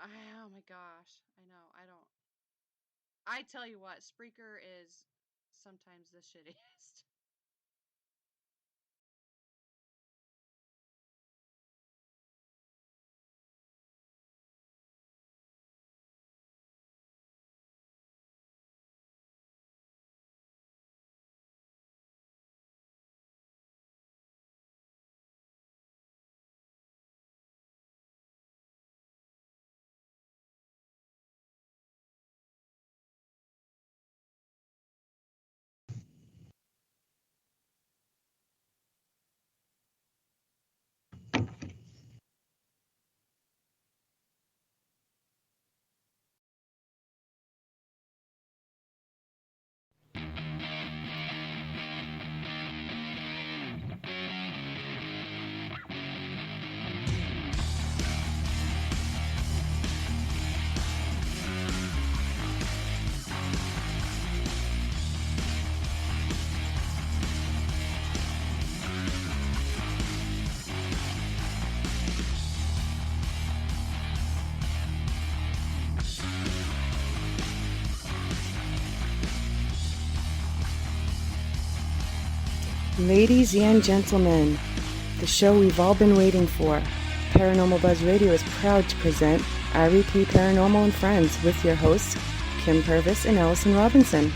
Oh my gosh. I know. I don't. I tell you what, Spreaker is sometimes the shittiest. Ladies and gentlemen, the show we've all been waiting for, Paranormal Buzz Radio is proud to present REP Paranormal and Friends with your hosts, Kim Purvis and Allison Robinson.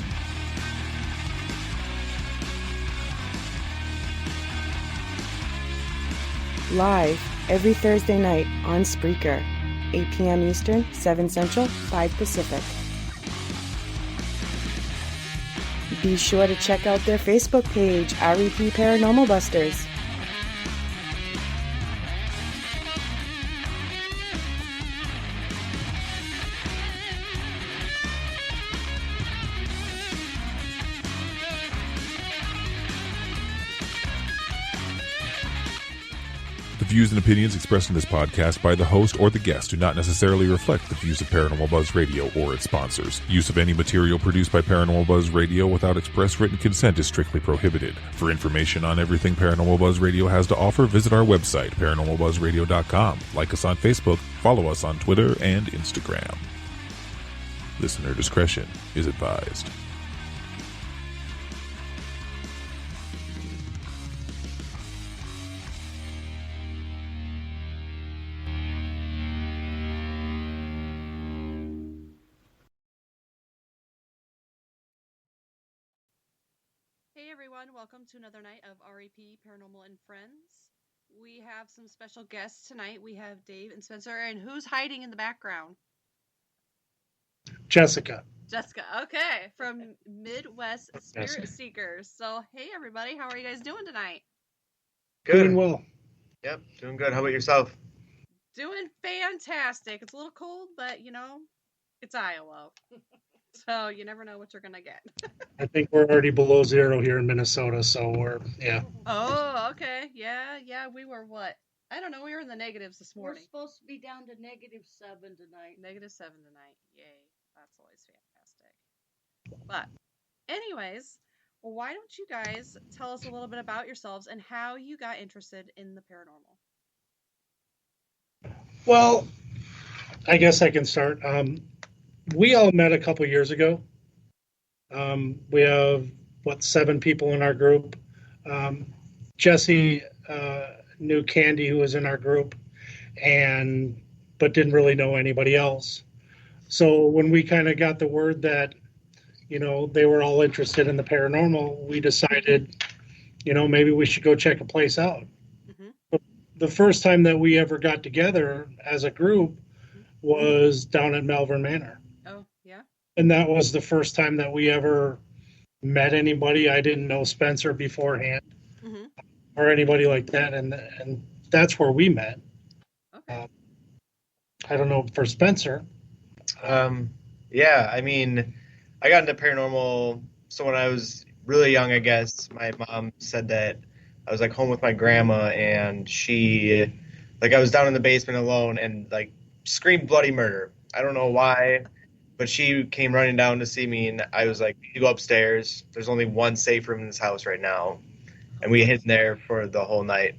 Live every Thursday night on Spreaker, 8 p.m. Eastern, 7 Central, 5 Pacific. Be sure to check out their Facebook page, REP Paranormal Busters. The views and opinions expressed in this podcast by the host or the guest do not necessarily reflect the views of Paranormal Buzz Radio or its sponsors. Use of any material produced by Paranormal Buzz Radio without express written consent is strictly prohibited. For information on everything Paranormal Buzz Radio has to offer, visit our website, paranormalbuzzradio.com. Like us on Facebook, follow us on Twitter and Instagram. Listener discretion is advised. Hey everyone, welcome to another night of REP Paranormal and Friends. We have some special guests tonight. We have Dave and Spencer, and who's hiding in the background? Jessica. Jessica, okay, from Midwest Spirit Seekers. So, hey everybody, how are you guys doing tonight? Good. Doing well. Yep, doing good. How about yourself? Doing fantastic. It's a little cold, but it's Iowa. So you never know what you're going to get. I think we're already below zero here in Minnesota, so yeah. Oh, okay. Yeah, we were what? I don't know. We were in the negatives this morning. We're supposed to be down to -7 tonight. -7 tonight. Yay. That's always fantastic. But anyways, why don't you guys tell us a little bit about yourselves and how you got interested in the paranormal? Well, I guess I can start. We all met a couple years ago. We have, 7 people in our group. Jesse knew Candy, who was in our group, but didn't really know anybody else. So when we kind of got the word that, they were all interested in the paranormal, we decided, maybe we should go check a place out. Mm-hmm. The first time that we ever got together as a group was down at Malvern Manor. Oh, yeah. And that was the first time that we ever met anybody. I didn't know Spencer beforehand, mm-hmm. or anybody like that. And that's where we met. Okay. I don't know for Spencer. Yeah, I mean, I got into paranormal. So when I was really young, I guess my mom said that I was home with my grandma, and she, I was down in the basement alone and screamed bloody murder. I don't know why, but she came running down to see me, and I was like, you go upstairs. There's only one safe room in this house right now. And we hid in there for the whole night.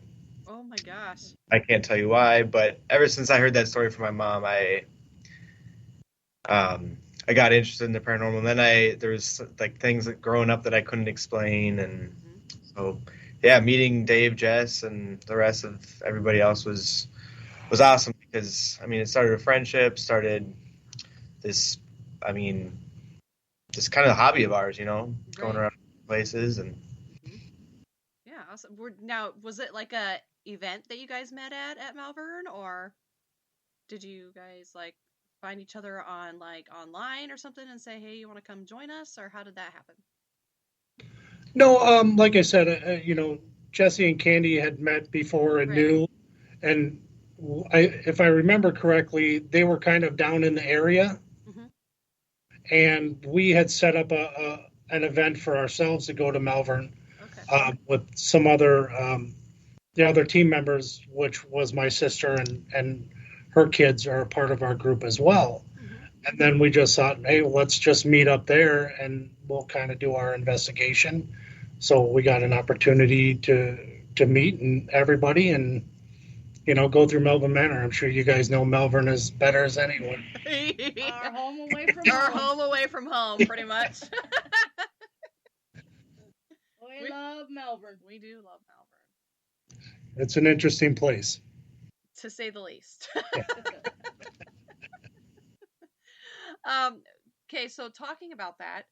Oh my gosh. I can't tell you why, but ever since I heard that story from my mom, I I got interested in the paranormal. And then there was like things that growing up that I couldn't explain, and so yeah, meeting Dave, Jess, and the rest of everybody else was awesome because I mean it started a friendship, started this, I mean, this kind of hobby of ours, going Right. around places and. Yeah, awesome. Now, was it like a event that you guys met at Malvern, or did you guys like find each other on like online or something and say, "Hey, you want to come join us?" Or how did that happen? No, like I said, Jesse and Candy had met before and Right. knew, and if I remember correctly, they were kind of down in the area, Mm-hmm. and we had set up an event for ourselves to go to Malvern Okay. with some other the other team members, which was my sister and her kids are a part of our group as well. Mm-hmm. And then we just thought, hey, let's just meet up there and we'll kind of do our investigation. So we got an opportunity to meet and everybody and go through Melbourne Manor. I'm sure you guys know Melbourne as better as anyone. Our home away from Our home. home away from home, pretty much. We love Melbourne. We do love Malvern, It's an interesting place. to say the least. Okay, so talking about that,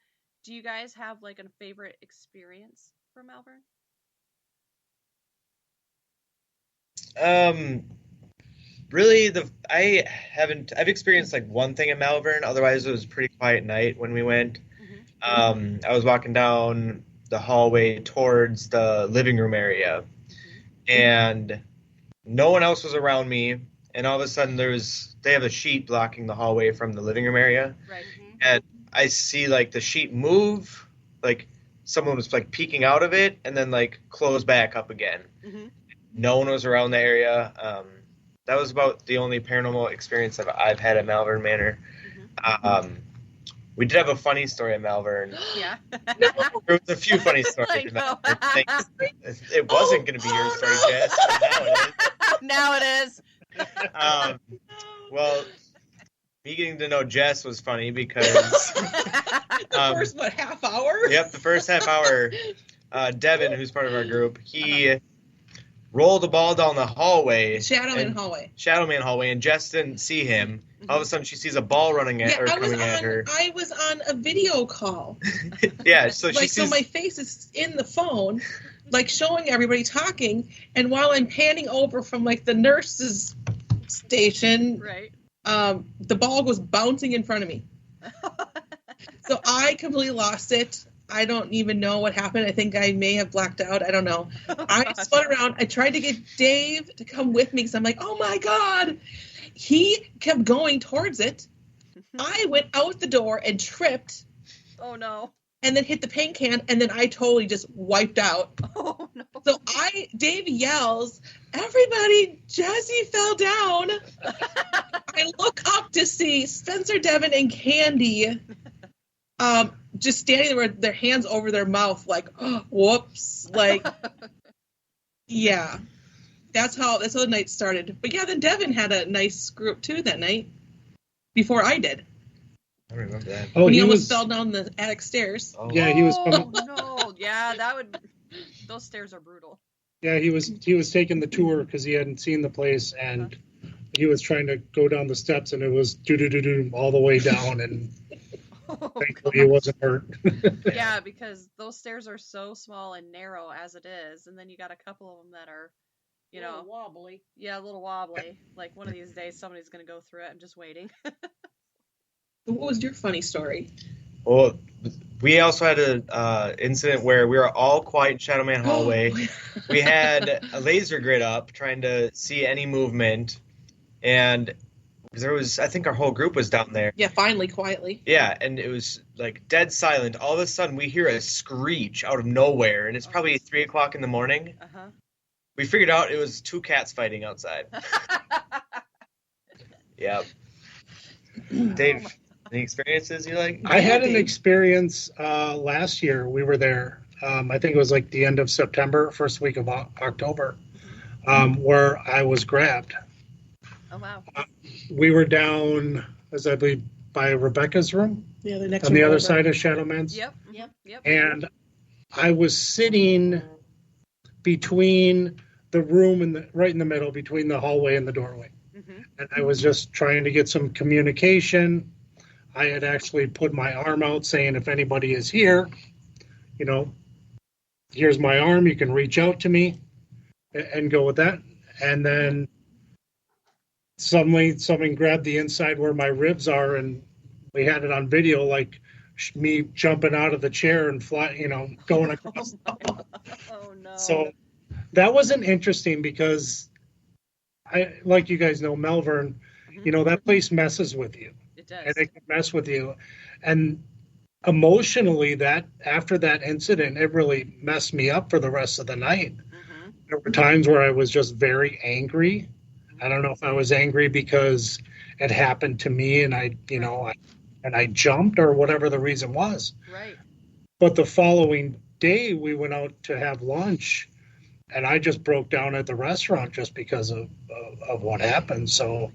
do you guys have like a favorite experience from Malvern? Really, I've experienced like one thing in Malvern. Otherwise, it was a pretty quiet night when we went. Mm-hmm. I was walking down the hallway towards the living room area, and no one else was around me. And all of a sudden, they have a sheet blocking the hallway from the living room area, Right. and I see like the sheet move, like someone was like peeking out of it, and then like close back up again. Mm-hmm. No one was around the area. That was about the only paranormal experience I've had at Malvern Manor. We did have a funny story at Malvern. Yeah. There was a few funny stories I at know. Malvern. It wasn't going to be your story, Jess, but now it is. Now it is. Well, me getting to know Jess was funny because The first half hour? Yep, the first half hour. Devin, who's part of our group, he rolled a ball down the hallway. Shadow Man hallway. Shadow Man hallway, and Jess didn't see him. All of a sudden, she sees a ball running at coming at her. I was on a video call. Yeah, so she Like, sees. so my face is in the phone, like showing everybody talking, and while I'm panning over from like the nurse's station, Right. the ball was bouncing in front of me. So I completely lost it. I don't even know what happened. I think I may have blacked out. I don't know. I spun around. I tried to get Dave to come with me because I'm like, oh my God. He kept going towards it. I went out the door and tripped Oh no. and then hit the paint can, and then I totally just wiped out. Oh no. So Dave yells, everybody, Jesse fell down. I look up to see Spencer, Devin, and Candy just standing there with their hands over their mouth like, oh, whoops. Like, yeah. That's how the night started. But yeah, then Devin had a nice group too that night before I did. I remember that. Oh, When he he almost was. fell down the attic stairs. Oh. Yeah, he was. Oh no. Yeah, those stairs are brutal. Yeah, he was taking the tour because he hadn't seen the place, and he was trying to go down the steps, and it was do all the way down, and Oh, thankfully he wasn't hurt. yeah, because those stairs are so small and narrow as it is, and then you got a couple of them that are, A little wobbly. yeah, a little wobbly. Like one of these days somebody's gonna go through it. I'm just waiting. What was your funny story? Well, we also had an incident where we were all quiet in Shadow Man hallway. We had a laser grid up trying to see any movement, and there was, I think our whole group was down there. Yeah, finally, quietly. Yeah, and it was like dead silent. All of a sudden, we hear a screech out of nowhere, and it's probably 3 o'clock in the morning. Uh-huh. We figured out it was 2 cats fighting outside. Yep. Dave, any experiences you like? I had an experience last year. We were there. I think it was like the end of September, first week of October, where I was grabbed. Oh wow. We were down, as I believe, by Rebecca's room Yeah, the next on room the other over. side of Shadowman's. Yep. Yep. Yep. And I was sitting between the room and right in the middle between the hallway and the doorway. Mm-hmm. And I was just trying to get some communication. I had actually put my arm out saying, if anybody is here, you know, here's my arm, you can reach out to me and go with that. And then suddenly something grabbed the inside where my ribs are, and we had it on video, like me jumping out of the chair and fly, going across. Oh no. So that wasn't interesting because like you guys know, Melbourne, that place messes with you. It does. And it can mess with you. And emotionally, that after that incident, it really messed me up for the rest of the night. Mm-hmm. There were times where I was just very angry. I don't know if I was angry because it happened to me and I jumped or whatever the reason was. Right. But the following day we went out to have lunch and I just broke down at the restaurant just because of what happened. So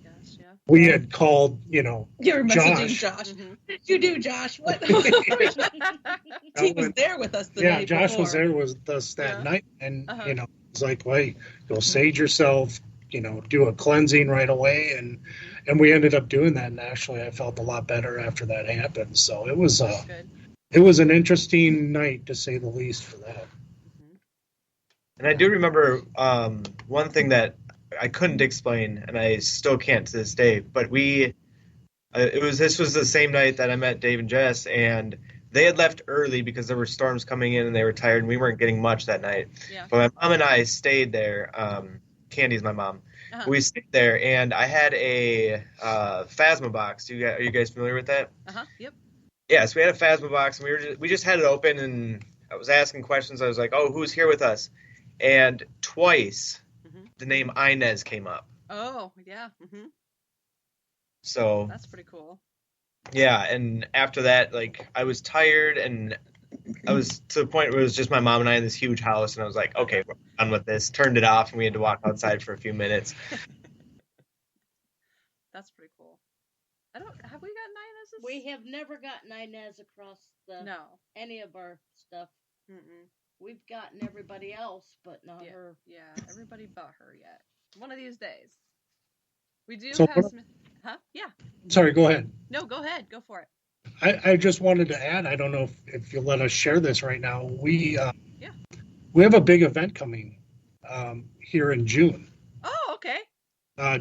we had called, You were messaging Josh. Josh. What did you do, Josh? What? Mm-hmm. He was there with us the night Josh before. was there with us that night. And, Uh-huh. it's like, wait, go sage yourself, do a cleansing right away. And we ended up doing that. And actually, I felt a lot better after that happened. So it was Good. it was an interesting night, to say the least, for that. And I do remember one thing that I couldn't explain, and I still can't to this day. But this was the same night that I met Dave and Jess, and they had left early because there were storms coming in, and they were tired, and we weren't getting much that night. Yeah. But my mom and I stayed there. Candy's my mom. Uh-huh. We stayed there, and I had a Phasma box. Are you guys familiar with that? Yep. Yeah, so we had a Phasma box, and we just had it open, and I was asking questions. I was like, "Oh, who's here with us?" And twice, the name Inez came up. Oh, yeah. Mm-hmm. So That's pretty cool. yeah, and after that, like, I was tired, and I was to the point where it was just my mom and I in this huge house, and I was like, okay, we're done with this. Turned it off, and we had to walk outside for a few minutes. That's pretty cool. Have we gotten Inez's? We have never gotten Inez across any of our stuff. Mm-mm. We've gotten everybody else, but not her. Yeah, everybody but her yet. One of these days. We do So have Smith. Huh? Yeah. Sorry, go ahead. No, go ahead. Go for it. I just wanted to add, I don't know if you'll let us share this right now. We have a big event coming here in June. Oh, okay.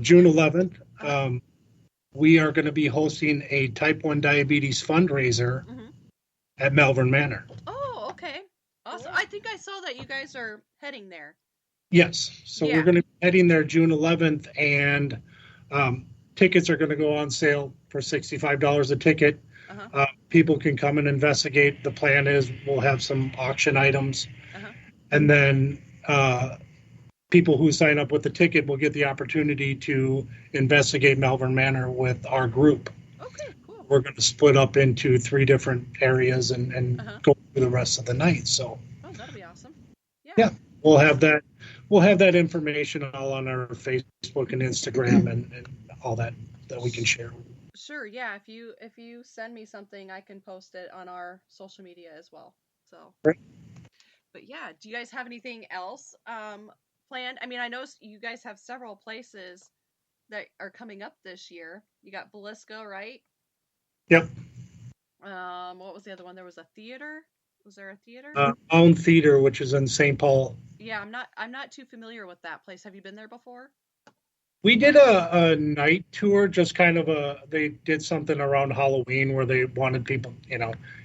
June 11th. We are going to be hosting a type 1 diabetes fundraiser at Malvern Manor. Oh, okay. Awesome. I think I saw that you guys are heading there. Yes. So we're going to be heading there June 11th, and tickets are going to go on sale for $65 a ticket. People can come and investigate. The plan is we'll have some auction items. And then people who sign up with the ticket will get the opportunity to investigate Malvern Manor with our group. Okay, cool. We're going to split up into 3 different areas and go through the rest of the night. So, that'll be awesome. Yeah, we'll have that. We'll have that information all on our Facebook and Instagram and all that we can share. Sure. Yeah. If you send me something, I can post it on our social media as well. So. Right. But yeah, do you guys have anything else planned? I mean, I know you guys have several places that are coming up this year. You got Belisca, right? Yep. What was the other one? There was a theater. Was there a theater? Own Theater, which is in St. Paul. Yeah, I'm not too familiar with that place. Have you been there before? We did a night tour, just kind of they did something around Halloween where they wanted people,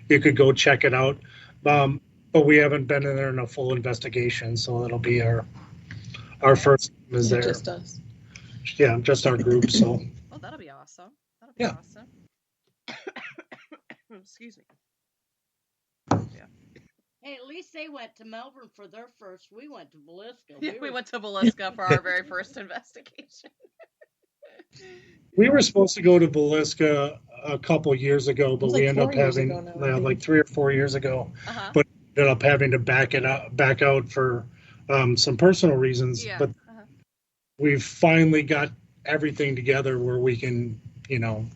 you could go check it out. But we haven't been in there in a full investigation, so it'll be our first time is there. Just us. Yeah, just our group. So. Oh, that'll be awesome. That'll be awesome. Excuse me. Yeah. Hey, at least they went to Melbourne for their first. We went to Belisca. Yeah, we went to Belisca for our very first investigation. We were supposed to go to Belisca a couple years ago, but we ended up 4 years having ago now, like 3 or 4 years ago. But ended up having to back out for some personal reasons. Yeah. But we've finally got everything together where we can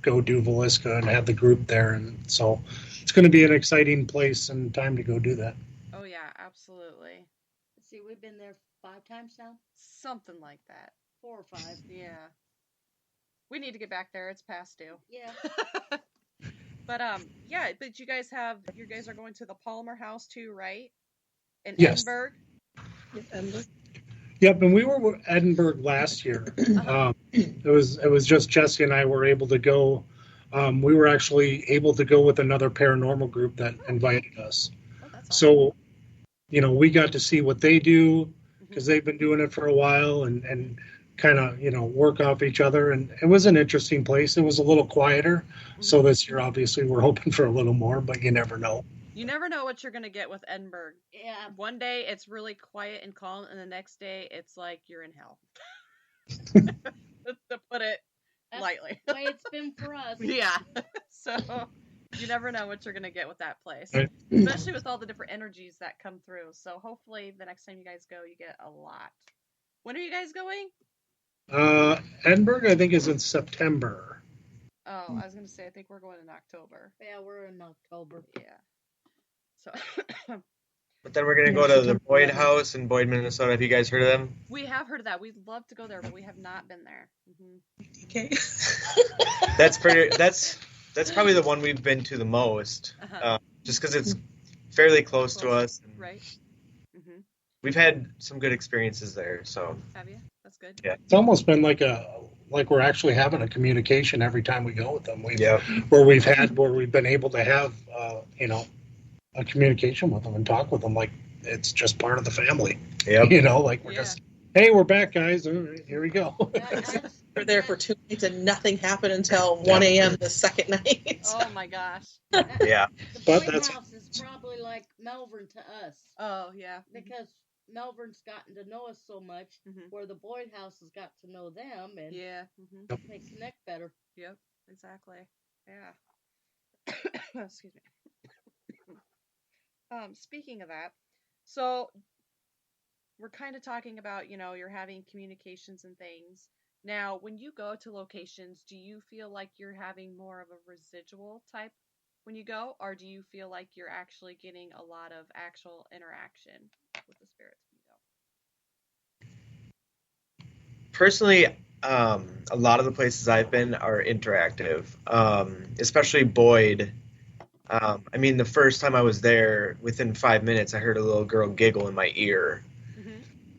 go do Villisca and have the group there. And so it's going to be an exciting place and time to go do that. Oh yeah, absolutely. Let's see, we've been there 5 times now? Something like that. 4 or 5. Yeah. We need to get back there. It's past due. Yeah. But but you guys are going to the Palmer House too, right? In Yes. Edinburgh? Edinburgh. Yep, and we were at Edinburgh last year. It was just Jesse and I were able to go. We were actually able to go with another paranormal group that invited us. Oh, that's awesome. So, we got to see what they do because they've been doing it for a while and kind of, work off each other. And it was an interesting place. It was a little quieter. So this year, obviously, we're hoping for a little more, but you never know. You never know what you're going to get with Edinburgh. Yeah. One day it's really quiet and calm, and the next day it's like you're in hell. To put it lightly. That's the way it's been for us. Yeah. So you never know what you're going to get with that place. Right. Especially with all the different energies that come through. So hopefully the next time you guys go, you get a lot. When are you guys going? Edinburgh, I think, is in September. Oh, I was going to say, I think we're going in October. Yeah, we're in October. Yeah. So But then we're going to go to the Boyd House in Boyd, Minnesota. Have you guys heard of them? we have heard of that. We'd love to go there, but we have not been there. Okay. That's probably the one we've been to the most, just because it's fairly close to us. And Right. we've had some good experiences there. So Have you? That's good. yeah, It's almost been like we're actually having a communication every time we go with them. yeah, Where we've been able to have, a communication with them and talk with them like it's just part of the family. yep. Like we're just, hey, we're back, guys. All right, here we go. We're there for 2 nights and nothing happened until 1 a.m. the second night. Oh my gosh. Yeah. The But Boyd that's- House is probably like Melbourne to us. Oh yeah. Because Melbourne's gotten to know us so much, where the Boyd House has got to know them, and Yeah. they connect better. Yep. Exactly. Yeah. Excuse me. Speaking of that, so we're kind of talking about, you're having communications and things. Now, when you go to locations, do you feel like you're having more of a residual type when you go, or do you feel like you're actually getting a lot of actual interaction with the spirits when you go? Personally, a lot of the places I've been are interactive, especially Boyd. The first time I was there, within 5 minutes, I heard a little girl giggle in my ear.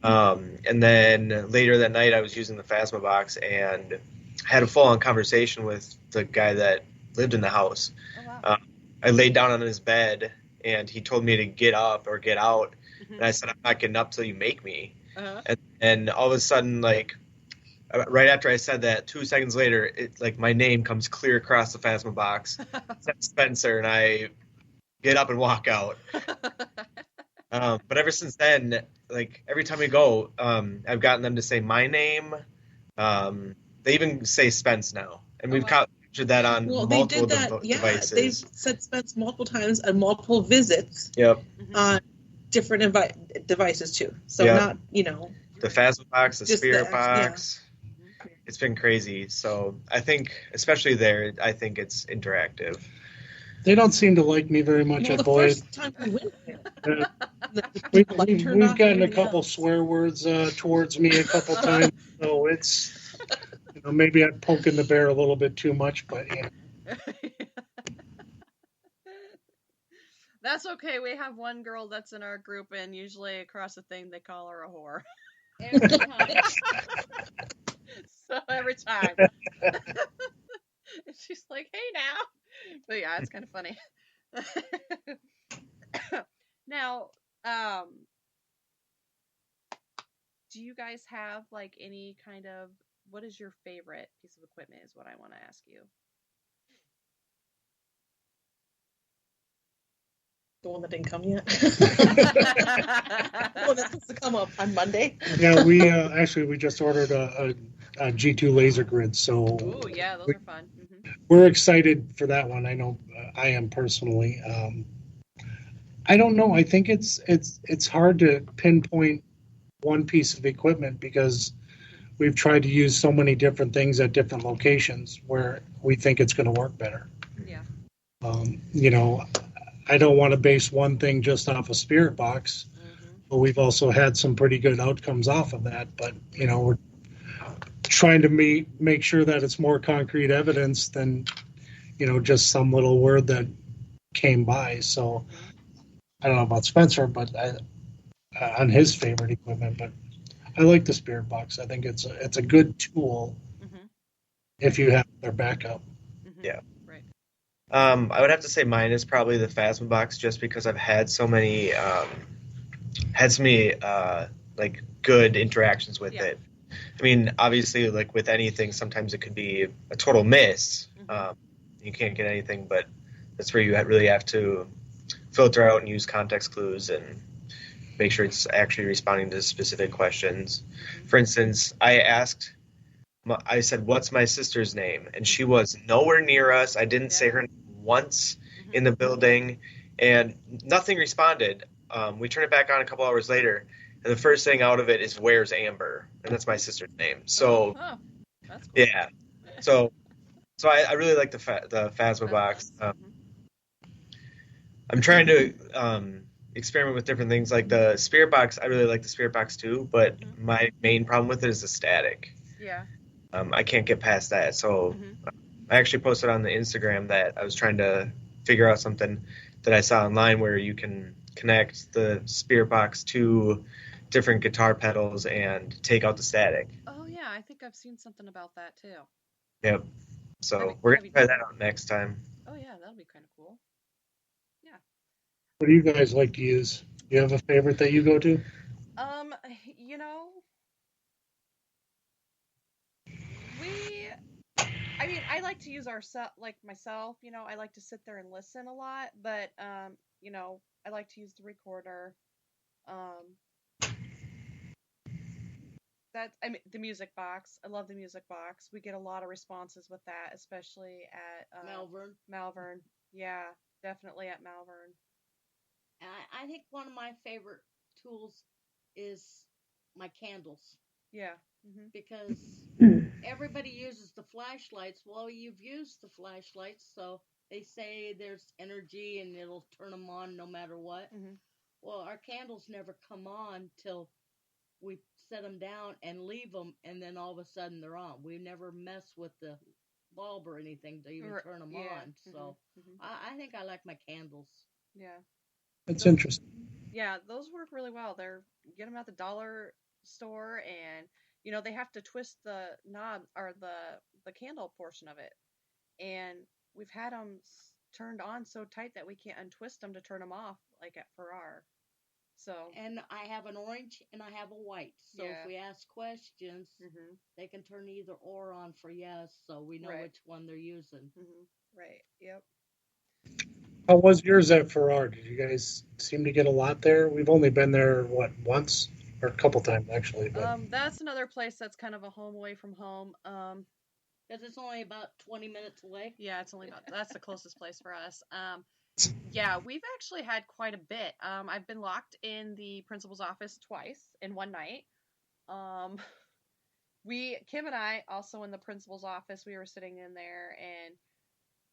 And then later that night, I was using the Phasma box and had a full-on conversation with the guy that lived in the house. Oh, wow. I laid down on his bed, and he told me to get up or get out. And I said, I'm not getting up till you make me. And all of a sudden, like, right after I said that, 2 seconds later, my name comes clear across the Phasma box. It's Spencer, and I get up and walk out. But ever since then, like every time we go, I've gotten them to say my name. They even say Spence now, and we've captured that on multiple they did that. devices. They've said Spence multiple times and multiple visits. Yep. On different devices too. So not the Phasma box, the Spirit yeah. box. It's been crazy. So I think, especially there, I think it's interactive. They don't seem to like me very much at Boyd. First time we went there. We've gotten a couple swear words towards me a couple times, so it's maybe I'm poking the bear a little bit too much, but That's okay. We have one girl that's in our group, and usually across the thing they call her a whore. Every time. So every time. She's like, hey now. But yeah, it's kind of funny. Now, do you guys have like any kind of, what is your favorite piece of equipment is what I want to ask you. The one that didn't come yet. The one that's supposed to come up on Monday. Yeah, we we just ordered a G2 laser grid, so Oh yeah, those are fun. we're excited for that one. I know I am personally. I don't know. I think it's hard to pinpoint one piece of equipment because we've tried to use so many different things at different locations where we think it's going to work better. Yeah. You know, I don't want to base one thing just off a spirit box, but we've also had some pretty good outcomes off of that. But, you know, we're trying to make sure that it's more concrete evidence than, you know, just some little word that came by. So I don't know about Spencer, but on his favorite equipment, but I like the spirit box. I think it's a good tool if you have their backup. Yeah. Right. I would have to say mine is probably the Phasma box, just because I've had so many like good interactions with it. I mean, obviously, like with anything, sometimes it could be a total miss. You can't get anything, but that's where you really have to filter out and use context clues and make sure it's actually responding to specific questions. For instance, I said, "What's my sister's name?" And she was nowhere near us. I didn't say her name once in the building, and nothing responded. We turned it back on a couple hours later, and the first thing out of it is, "Where's Amber?" And that's my sister's name. So, that's cool. yeah. So I really like the Phasma box. I'm trying to experiment with different things, like the Spirit box. I really like the Spirit box too, but my main problem with it is the static. Yeah. I can't get past that. So I actually posted on the Instagram that I was trying to figure out something that I saw online where you can connect the Spirit box to different guitar pedals and take out the static. Oh yeah, I think I've seen something about that too. Yep. So we're gonna try that out next time. Oh yeah, that'll be kind of cool. Yeah. What do you guys like to use? Do you have a favorite that you go to? You know, I mean, I like to use myself, you know, I like to sit there and listen a lot, but, you know, I like to use the recorder. The music box. I love the music box. We get a lot of responses with that, especially at Malvern. Yeah, definitely at Malvern. I think one of my favorite tools is my candles. Yeah. Because everybody uses the flashlights. Well, you've used the flashlights, so they say there's energy and it'll turn them on no matter what. Well, our candles never come on till we set them down and leave them, and then all of a sudden they're on. We never mess with the bulb or anything to even turn them on. So I think I like my candles. Yeah. That's interesting. Yeah, those work really well. You get them at the dollar store, and you know they have to twist the knob or the candle portion of it, and we've had them turned on so tight that we can't untwist them to turn them off like at Farrar. So, and I have an orange and I have a white. So if we ask questions, they can turn either or on for yes, so we know which one they're using. Right. Yep. How was yours at Farrar? Did you guys seem to get a lot there? We've only been there once or a couple times actually. But that's another place that's kind of a home away from home. Because it's only about 20 minutes away. Yeah, that's the closest place for us. Yeah, we've actually had quite a bit. I've been locked in the principal's office twice in one night. Kim and I also in the principal's office, we were sitting in there and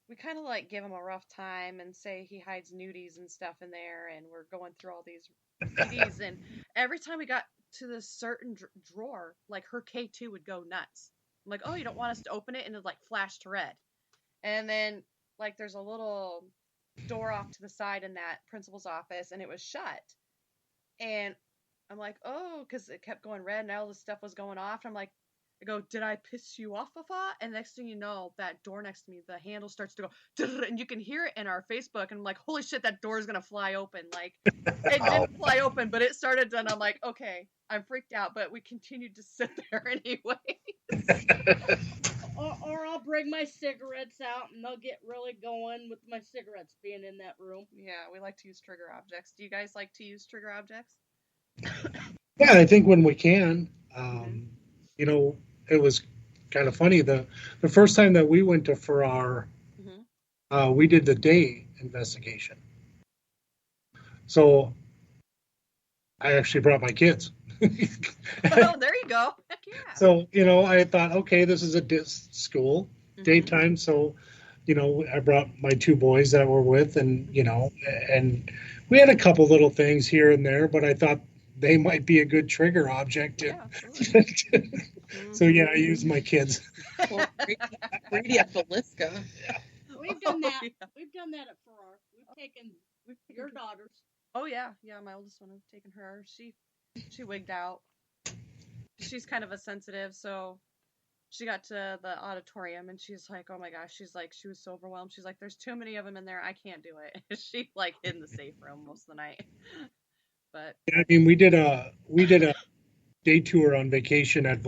we kind of like give him a rough time and say he hides nudies and stuff in there, and we're going through all these CDs, and every time we got to this certain drawer, like her K2 would go nuts. I'm like, oh, you don't want us to open it? And it like flashed red. And then like there's a little door off to the side in that principal's office, and it was shut. And I'm like, oh, because it kept going red and all this stuff was going off. And I'm like, did I piss you off, Afa? And next thing you know, that door next to me, the handle starts to go, and you can hear it in our Facebook. And I'm like, holy shit, that door is going to fly open. Like, it didn't fly open, but it started, and I'm like, okay, I'm freaked out, but we continued to sit there anyway. Or I'll bring my cigarettes out, and they'll get really going with my cigarettes being in that room. Yeah, we like to use trigger objects. Do you guys like to use trigger objects? Yeah, I think when we can. You know, it was kind of funny. The first time that we went to Farrar, we did the day investigation. So I actually brought my kids. Oh, there you go. Heck yeah. So, I thought, okay, this is a school, daytime. So, I brought my two boys that we're with, and, and we had a couple little things here and there, but I thought they might be a good trigger object. Yeah, So, yeah, I used my kids. Well, Brady at Velisca. We've done that. Yeah. We've done that at Farrar. We've taken your daughters. Oh yeah, my oldest one. I've taken her. She wigged out. She's kind of a sensitive, so she got to the auditorium and she's like, oh my gosh, she was so overwhelmed. She's like, there's too many of them in there. I can't do it. She hid in the safe room most of the night. But I mean, we did a day tour on vacation at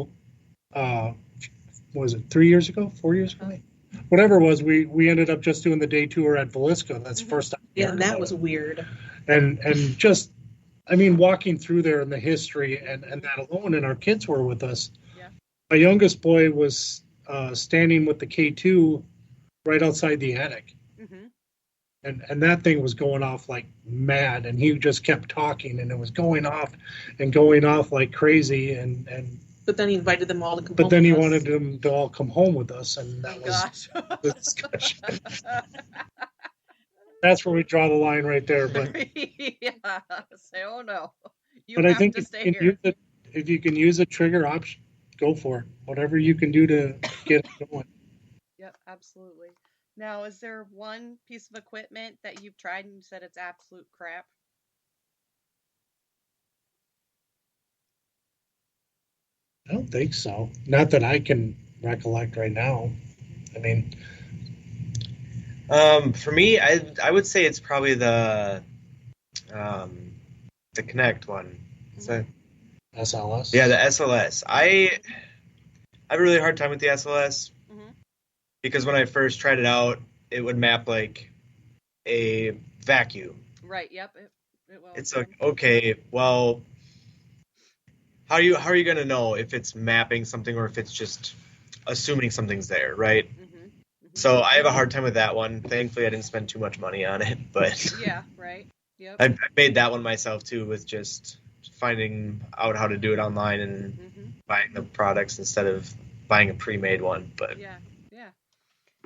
was it 3 years ago, 4 years ago? Whatever it was, we ended up just doing the day tour at Velisca. That's the first time. Yeah, that was weird. And just, I mean, walking through there and the history and that alone, and our kids were with us. Yeah. My youngest boy was standing with the K2 right outside the attic. And that thing was going off like mad, and he just kept talking, and it was going off like crazy. But then he invited them all to come home. But then he with us. wanted them to all come home with us, and that was the discussion. That's where we draw the line right there. But yeah, say, oh no, but I think if you can use a trigger option, go for it. Whatever you can do to get it going. Yep, absolutely. Now, is there one piece of equipment that you've tried and you said it's absolute crap? I don't think so. Not that I can recollect right now. I mean, for me, I would say it's probably the Connect one. Is that SLS? Yeah, the SLS. I have a really hard time with the SLS because when I first tried it out, it would map like a vacuum. Right. Yep. It will. It's like, okay, well, how are you going to know if it's mapping something or if it's just assuming something's there, right? So I have a hard time with that one. Thankfully, I didn't spend too much money on it, but yeah, right. Yep. I made that one myself too, with just finding out how to do it online and buying the products instead of buying a pre-made one. But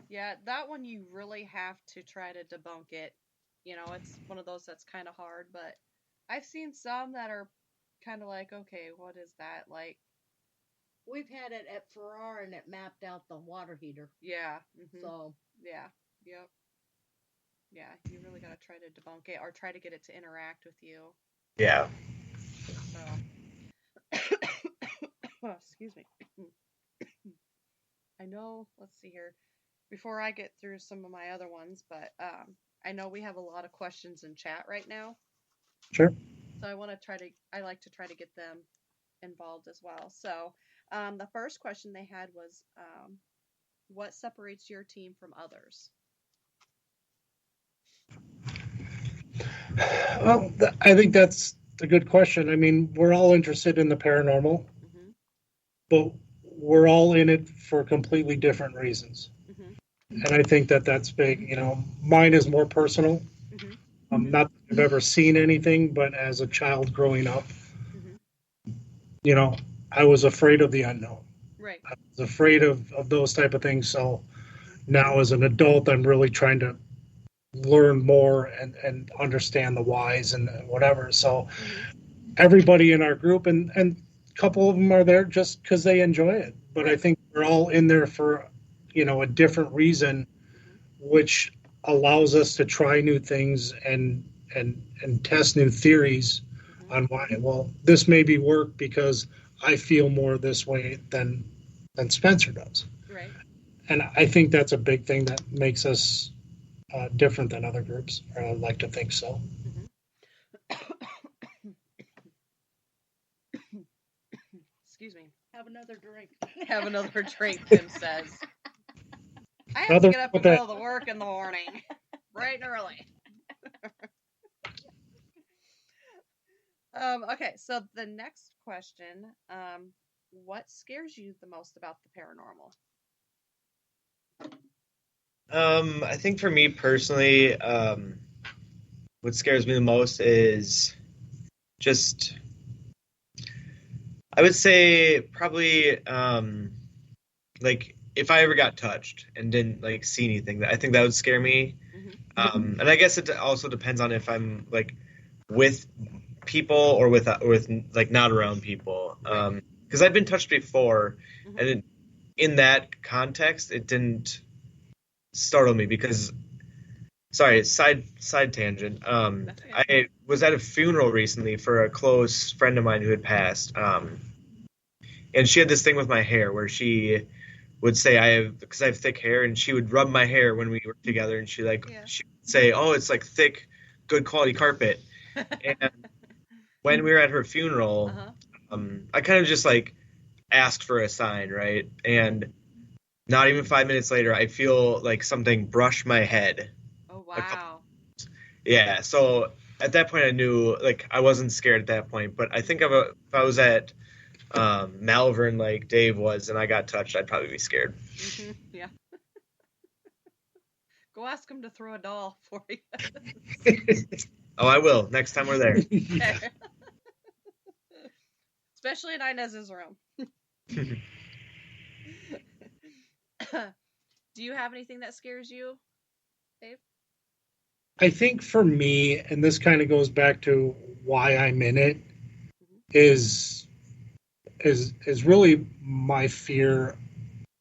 yeah, that one you really have to try to debunk it. It's one of those that's kind of hard, but I've seen some that are kind of like, okay, what is that like? We've had it at Farrar and it mapped out the water heater. Yeah. So yeah, yep. Yeah, you really got to try to debunk it or try to get it to interact with you. Yeah. So, oh, excuse me. I know, let's see here. Before I get through some of my other ones, but I know we have a lot of questions in chat right now. Sure. So I like to try to get them involved as well. So the first question they had was, what separates your team from others? Well, I think that's a good question. I mean, we're all interested in the paranormal, but we're all in it for completely different reasons. And I think that's big. Mine is more personal. Not that I've ever seen anything, but as a child growing up, I was afraid of the unknown. Right. I was afraid of those type of things. So now as an adult, I'm really trying to learn more and understand the whys and whatever. So everybody in our group, and a couple of them are there just because they enjoy it. But I think we're all in there for, a different reason, which allows us to try new things and test new theories on why. Well, this maybe work because I feel more this way than Spencer does. Right. And I think that's a big thing that makes us different than other groups, or I'd like to think so. Excuse me. have another drink. Have another drink, Tim says. I have to get up and go to work in the morning, bright and early. Okay, so the next question, what scares you the most about the paranormal? I think for me personally, what scares me the most is just I would say probably like if I ever got touched and didn't like see anything, I think that would scare me. And I guess it also depends on if I'm like with people or with like not around people. Because I've been touched before, and in that context, it didn't startle me because. Sorry, side tangent. I was at a funeral recently for a close friend of mine who had passed. And she had this thing with my hair where she would say because I have thick hair, and she would rub my hair when we were together, and she would say, "Oh, it's like thick, good quality carpet." And when we were at her funeral, I kind of just like asked for a sign, right? And not even 5 minutes later, I feel like something brush my head. Oh wow! Yeah, so at that point, I knew like I wasn't scared at that point. But I think if I was at Malvern like Dave was, and I got touched, I'd probably be scared. Yeah. Go ask him to throw a doll for you. Oh, I will next time we're there. Okay. Especially in Inez's room. Do you have anything that scares you, Dave? I think for me, and this kind of goes back to why I'm in it, is really my fear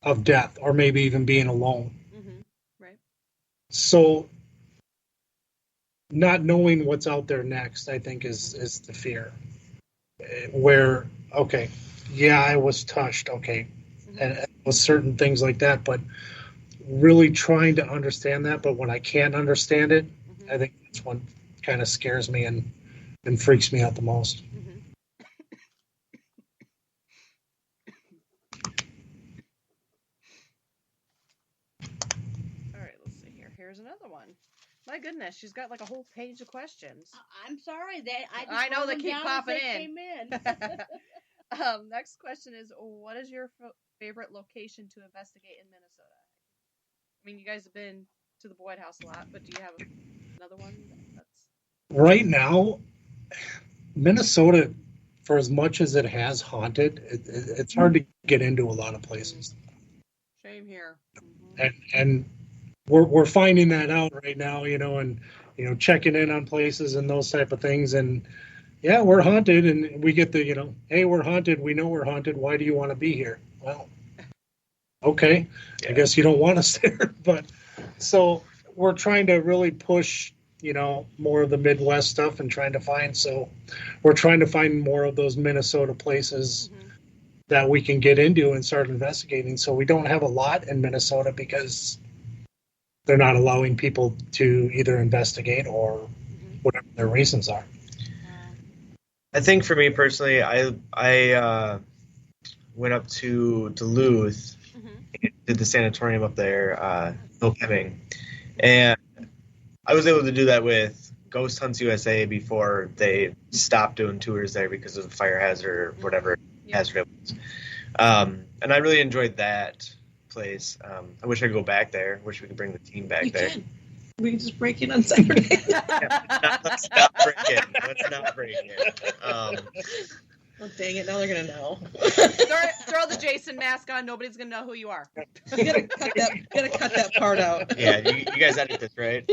of death, or maybe even being alone. Right. So not knowing what's out there next, I think is the fear. Where, okay, yeah, I was touched, okay, and with certain things like that, but really trying to understand that, but when I can't understand it, I think that's what kind of scares me and freaks me out the most. All right, let's see here. Here's another one. My goodness, she's got like a whole page of questions. I'm sorry that I know they keep popping in. Next question is, what is your favorite location to investigate in Minnesota? I mean, you guys have been to the Boyd House a lot, but do you have another one that's... Right now, Minnesota, for as much as it has haunted, it's hard to get into a lot of places. Same here. And we're finding that out right now, and checking in on places and those type of things. And yeah, we're haunted, and we get the, hey, we're haunted. We know we're haunted. Why do you want to be here? Well, okay, I guess you don't want us there. But so we're trying to really push, more of the Midwest stuff and trying to find. So we're trying to find more of those Minnesota places that we can get into and start investigating. So we don't have a lot in Minnesota because they're not allowing people to either investigate or whatever their reasons are. I think for me personally, I went up to Duluth, did the sanatorium up there, Hillpemming, and I was able to do that with Ghost Hunts USA before they stopped doing tours there because of the fire hazard or whatever hazard it was. And I really enjoyed that place. I wish I could go back there. Wish we could bring the team back there. We can just break in on Saturday. Let's not break it. Oh, dang it. Now they're going to know. Throw the Jason mask on. Nobody's going to know who you are. You gotta cut that part out. Yeah, you guys edit this, right?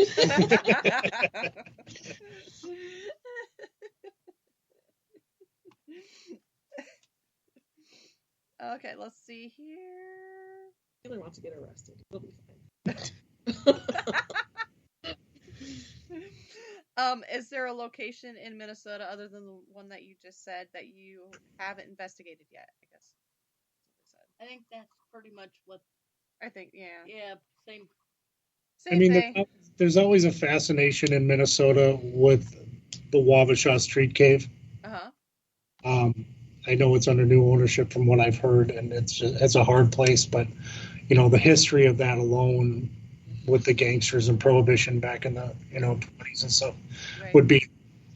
Okay, let's see here. Taylor wants to get arrested. He'll be fine. Is there a location in Minnesota other than the one that you just said that you haven't investigated yet? I guess. I think that's pretty much what. I think, yeah. Yeah, same. I mean, there's always a fascination in Minnesota with the Wabasha Street Cave. I know it's under new ownership from what I've heard, and it's a hard place, but the history of that alone with the gangsters and prohibition back in the 20s and stuff would be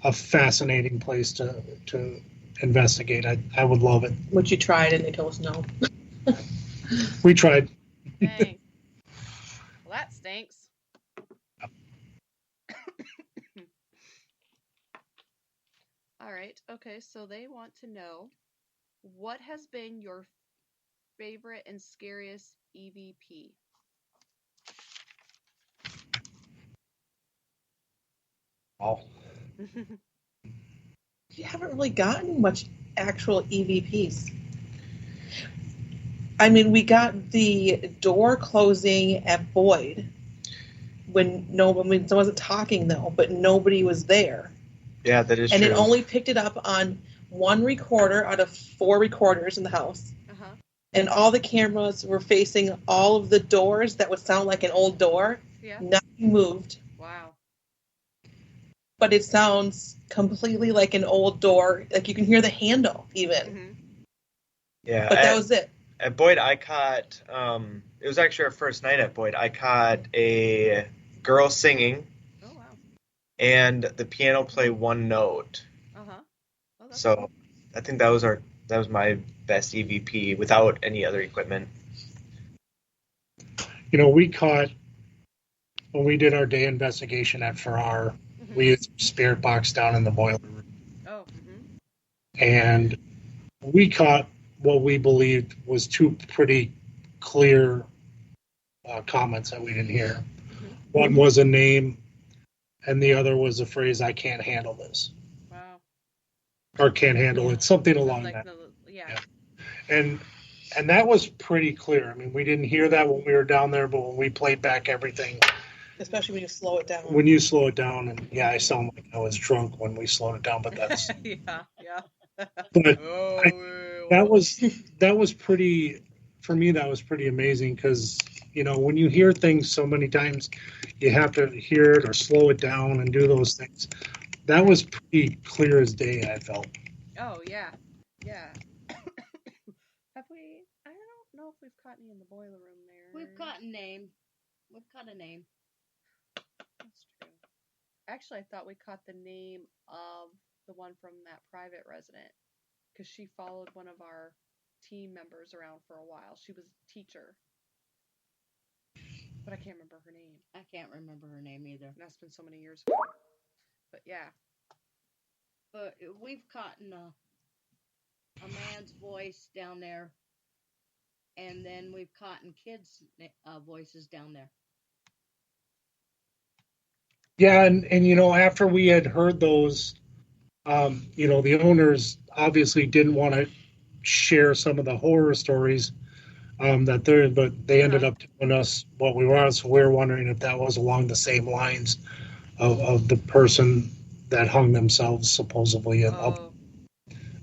a fascinating place to investigate. I would love it. But you tried and they told us no. We tried. Dang. Well, that stinks. All right. Okay. So they want to know, what has been your favorite and scariest EVP? Oh. You haven't really gotten much actual EVPs. I mean, we got the door closing at Boyd when someone wasn't talking though, but nobody was there. Yeah, that is and true. And it only picked it up on one recorder out of 4 recorders in the house. Uh-huh. And all the cameras were facing all of the doors that would sound like an old door. Yeah. Nothing moved. Wow. But it sounds completely like an old door. Like you can hear the handle even. Mm-hmm. Yeah. But that was it. At Boyd, I caught, it was actually our first night at Boyd. I caught a girl singing. Oh, wow. And the piano play one note. Uh-huh. Oh, so cool. I think that was my best EVP without any other equipment. You know, we caught, when we did our day investigation at Farrar, we used spirit box down in the boiler room. Oh. Mm-hmm. And we caught what we believed was 2 pretty clear comments that we didn't hear. Mm-hmm. One was a name, and the other was a phrase, "I can't handle this." Wow. Or "can't handle it," something along that. Yeah. And that was pretty clear. I mean, we didn't hear that when we were down there, but when we played back everything. Especially when you slow it down. When you slow it down, and yeah, I sound like I was drunk when we slowed it down, but that's... yeah. But that was pretty, for me, that was pretty amazing because, you know, when you hear things so many times, you have to hear it or slow it down and do those things. That was pretty clear as day, I felt. Oh, yeah. Yeah. Have we, I don't know if we've caught any in the boiler room there. We've caught a name. That's true. Actually, I thought we caught the name of the one from that private resident because she followed one of our team members around for a while. She was a teacher, but I can't remember her name. I can't remember her name either. And that's been so many years ago. But yeah. But we've caught a man's voice down there, and then we've caught kids' voices down there. Yeah, and you know, after we had heard those, you know, the owners obviously didn't want to share some of the horror stories but they ended up telling us what we were, so we were wondering if that was along the same lines of the person that hung themselves supposedly up.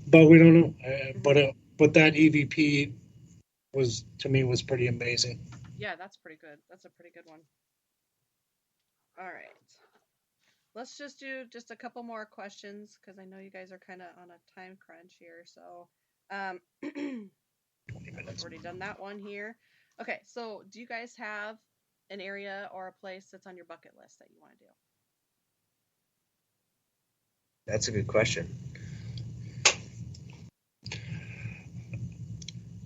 But we don't know. But that EVP was, to me, was pretty amazing. Yeah, that's pretty good. That's a pretty good one. All right. Let's just do just a couple more questions because I know you guys are kind of on a time crunch here. So, 20 minutes. I've already done that one here. Okay, so do you guys have an area or a place that's on your bucket list that you want to do? That's a good question.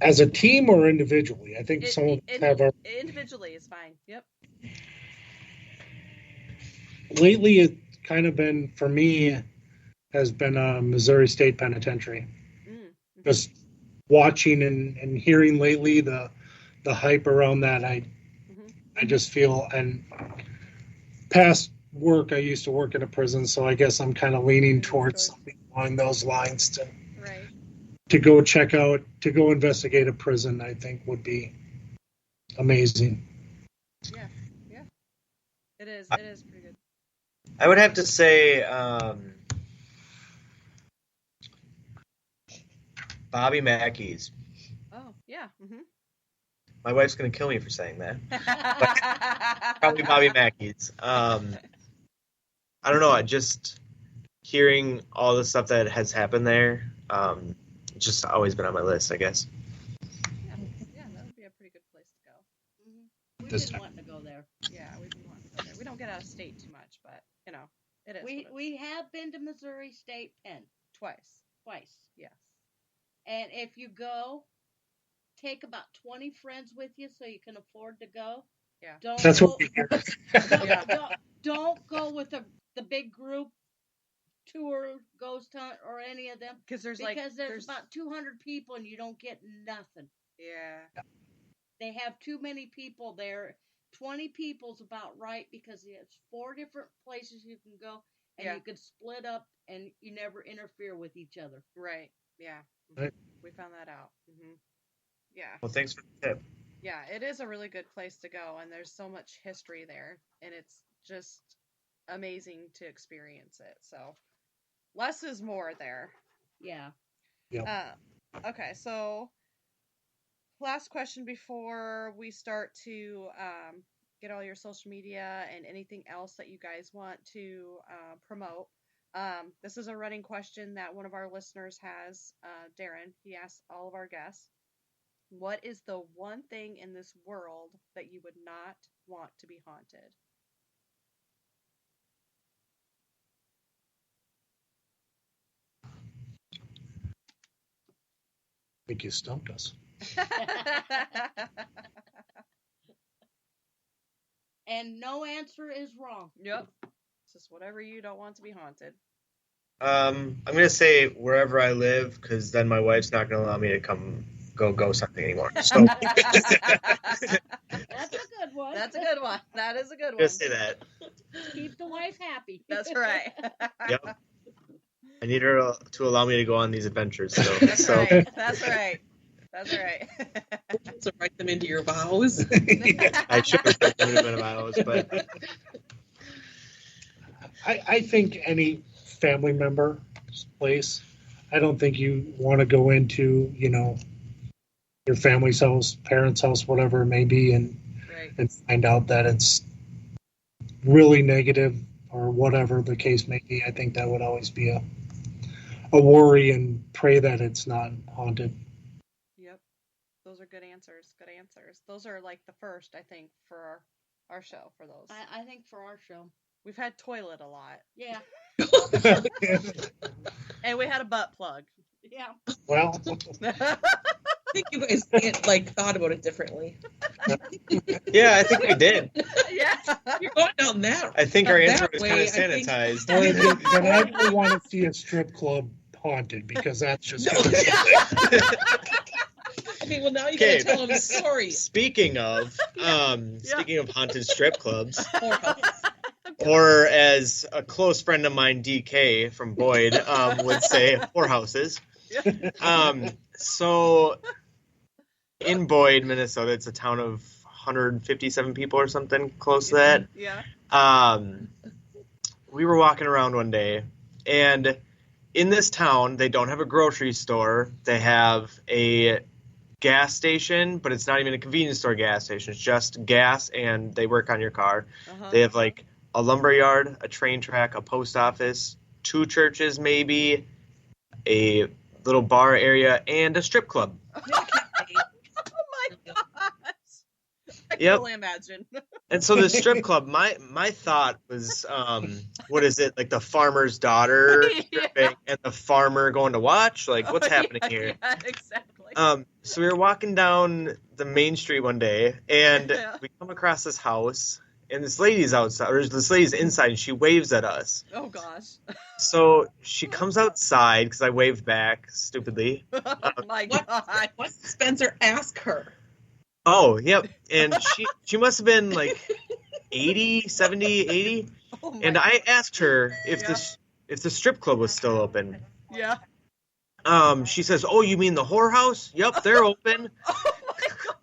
As a team or individually? I think some of us have our... Individually is fine. Yep. Lately, it's kind of been, for me, has been Missouri State Penitentiary. Mm-hmm. Just watching and hearing lately the hype around that, I just feel, and past work, I used to work in a prison, so I guess I'm kind of leaning towards something along those lines to go check out, to go investigate a prison, I think would be amazing. Yeah. It is pretty good. I would have to say Bobby Mackey's. Oh, yeah. Mm-hmm. My wife's going to kill me for saying that. Probably Bobby Mackey's. I don't know. Just hearing all the stuff that has happened there, just always been on my list, I guess. Yeah, that would be a pretty good place to go. Mm-hmm. We've been wanting to go there. Yeah, we've been wanting to go there. We don't get out of state too much, but, you know, it is. We have been to Missouri State Pen. Twice. Yes. And if you go, take about 20 friends with you so you can afford to go. Yeah. That's what we hear. Don't go with the big group. tour, ghost hunt, or any of them. Because there's about 200 people and you don't get nothing. Yeah. They have too many people there. 20 people's about right because it's 4 different places you can go and you can split up and you never interfere with each other. Right. Yeah. Right. We found that out. Yeah. Well, thanks for the tip. Yeah, it is a really good place to go, and there's so much history there, and it's just amazing to experience it. So, less is more there. Yeah. Okay, so last question before we start to get all your social media and anything else that you guys want to promote. This is a running question that one of our listeners has, Darren. He asks all of our guests, what is the one thing in this world that you would not want to be haunted? I think you stumped us. And no answer is wrong. Yep. It's just whatever you don't want to be haunted. I'm gonna say wherever I live, because then my wife's not gonna allow me to go something anymore. So That's a good one. That's a good one. That is a good one. Just say that. Keep the wife happy. That's right. Yep. I need her to allow me to go on these adventures. That's right. That's right. That's right. So write them into your vows. I should have written them into my vows, but I think any family member's place, I don't think you want to go into, your family's house, parents' house, whatever it may be, and find out that it's really negative or whatever the case may be. I think that would always be a worry, and pray that it's not haunted. Yep. Those are good answers. Good answers. Those are like the first, I think, for our show, for those. I think for our show. We've had toilet a lot. Yeah. And we had a butt plug. Yeah. Well, I think you guys thought about it differently. yeah, I think we did. Yeah. You're going down that. I think our answer was way, kind of sanitized. then I don't want to see a strip club haunted, because that's just. Okay, well now you gotta tell them a story. Speaking of haunted strip clubs, or as a close friend of mine, DK from Boyd, would say, whorehouses. So in Boyd, Minnesota, it's a town of 157 people or something close to that. Yeah. We were walking around one day, and in this town, they don't have a grocery store. They have a gas station, but it's not even a convenience store gas station. It's just gas, and they work on your car. They have like a lumber yard, a train track, a post office, 2 churches maybe, a little bar area, and a strip club. Oh my gosh. I can only imagine. And so the strip club, my thought was, what is it, like the farmer's daughter and the farmer going to watch? Like, what's happening here? Yeah, exactly. So we were walking down the main street one day, and we come across this house, and this lady's outside, or this lady's inside, and she waves at us. Oh, gosh. So she comes outside, because I waved back, stupidly. Oh, my God. What did Spencer ask her? Oh, yep. And she must have been like 80, 70, 80. Oh, and I asked her if the strip club was still open. Yeah. She says, "Oh, you mean the whorehouse? Yep, they're open." Oh my gosh.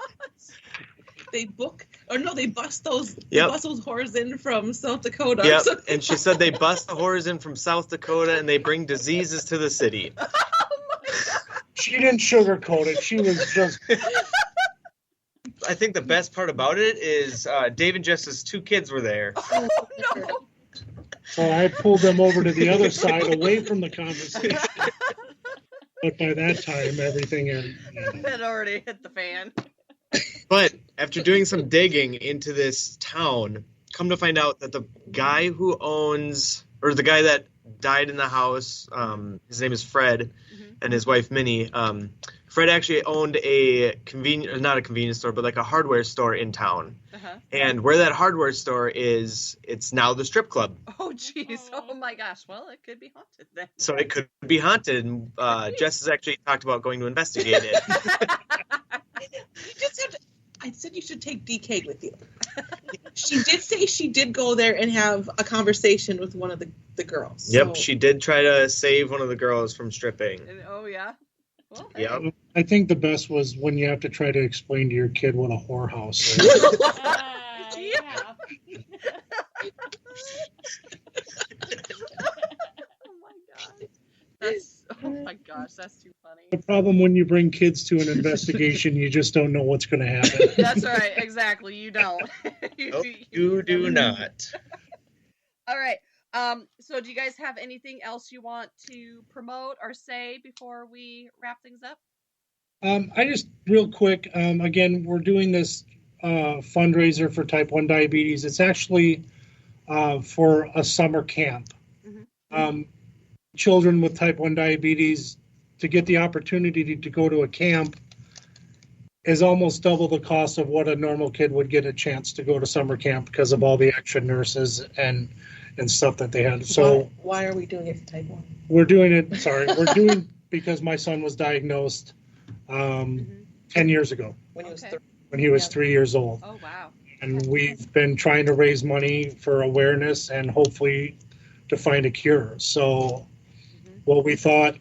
They bust those Yep. whores in from South Dakota. Yep. And she said they bust the whores in from South Dakota and they bring diseases to the city. Oh my God. She didn't sugarcoat it. She was just. I think the best part about it is Dave and Jess's 2 kids were there. Oh, no. So I pulled them over to the other side, away from the conversation. But by that time, everything had already hit the fan. But after doing some digging into this town, come to find out that the guy who owns, or the guy that died in the house, his name is Fred, and his wife Minnie. Fred actually owned a not a convenience store, but like a hardware store in town. Uh-huh. And where that hardware store is, it's now the strip club. Oh, jeez. Oh, my gosh. Well, it could be haunted then. So it could be haunted. And Jess has actually talked about going to investigate it. You just have to. I said you should take DK with you. She did say she did go there and have a conversation with one of the girls. Yep, so. she did try to save one of the girls from stripping. Oh, yeah? Well, Yep. I think the best was when you have to try to explain to your kid what a whorehouse is. Yeah. Oh my gosh, that's too funny. The problem when you bring kids to an investigation, you just don't know what's going to happen. That's right, exactly. You don't. Nope, you do not. All right. So do you guys have anything else you want to promote or say before we wrap things up? I just real quick, again, we're doing this fundraiser for type 1 diabetes. It's actually for a summer camp. Mm-hmm. Children with type 1 diabetes, to get the opportunity to go to a camp is almost double the cost of what a normal kid would get a chance to go to summer camp because of all the extra nurses and stuff that they had. So why are we doing it for type 1? We're doing it because my son was diagnosed 10 years ago. When he was when he was 3 years old. Oh, wow. And we've been trying to raise money for awareness and hopefully to find a cure. So what we thought,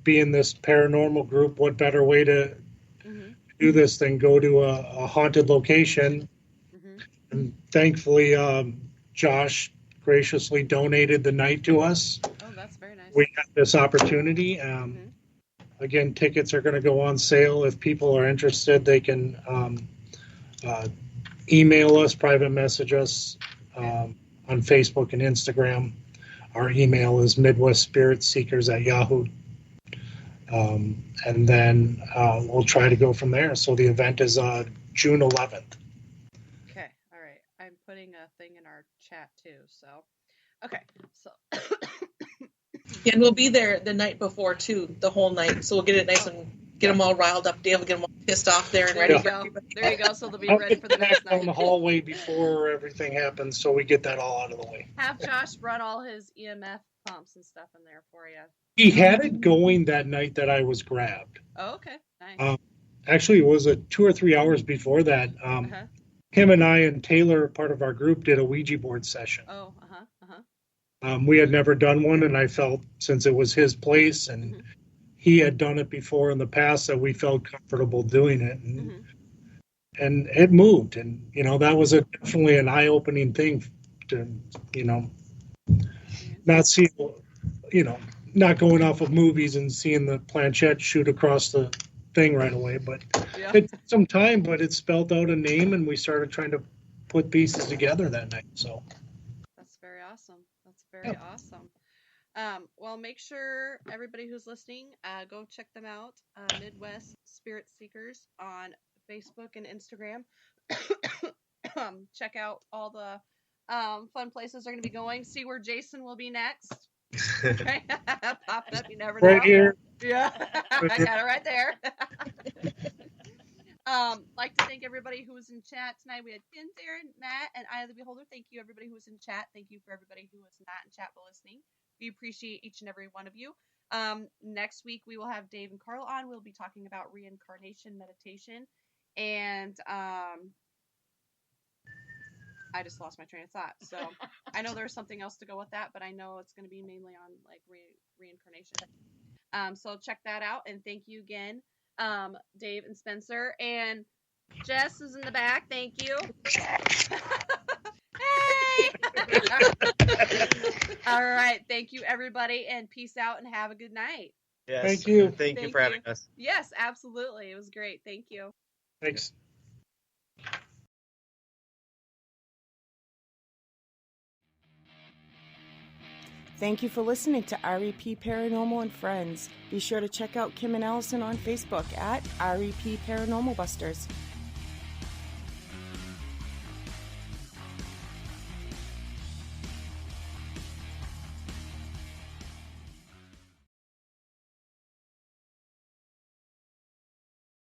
being this paranormal group, what better way to do this than go to a haunted location? And thankfully, Josh graciously donated the night to us. Oh, that's very nice. We had this opportunity. Again, tickets are going to go on sale. If people are interested, they can email us, private message us on Facebook and Instagram. Our email is MidwestSpiritSeekers@yahoo. And then we'll try to go from there. So the event is June 11th. Okay, all right. I'm putting a thing in our chat too. So, okay, so. Yeah, and we'll be there the night before too, the whole night. So we'll get it nice and get them all riled up. Dave will get them all pissed off there and ready for everybody. There you go. So they'll be ready for the next night. Down the hallway before everything happens, so we get that all out of the way. Have Josh run all his EMF pumps and stuff in there for you. He had it going that night that I was grabbed. Oh, okay, nice. Actually, it was 2 or 3 hours before that. Him and I and Taylor, part of our group, did a Ouija board session. Oh, We had never done one, and I felt, since it was his place and he had done it before in the past, that we felt comfortable doing it. And it moved. And, that was definitely an eye-opening thing to, not see, not going off of movies and seeing the planchette shoot across the thing right away. But it took some time, but it spelled out a name, and we started trying to put pieces together that night. So that's very awesome. That's very awesome. Well, make sure everybody who's listening, go check them out. Midwest Spirit Seekers on Facebook and Instagram. Check out all the fun places they're going to be going. See where Jason will be next. Okay. Popped up, you never know. Right here. Yeah, I got it right there. Like to thank everybody who was in chat tonight. We had Ken, Darren, Matt, and Eye of the Beholder. Thank you, everybody who was in chat. Thank you for everybody who was not in chat but listening. We appreciate each and every one of you. Next week we will have Dave and Carl on. We'll be talking about reincarnation meditation, and I just lost my train of thought. So I know there's something else to go with that, but I know it's going to be mainly on like reincarnation. So check that out, and thank you again, Dave and Spencer, and Jess is in the back. Thank you. Hey! All right. Thank you, everybody, and peace out and have a good night. Yes. Thank you. Thank you for having us. Yes, absolutely. It was great. Thank you. Thanks. Thank you for listening to REP Paranormal and Friends. Be sure to check out Kim and Allison on Facebook at REP Paranormal Busters.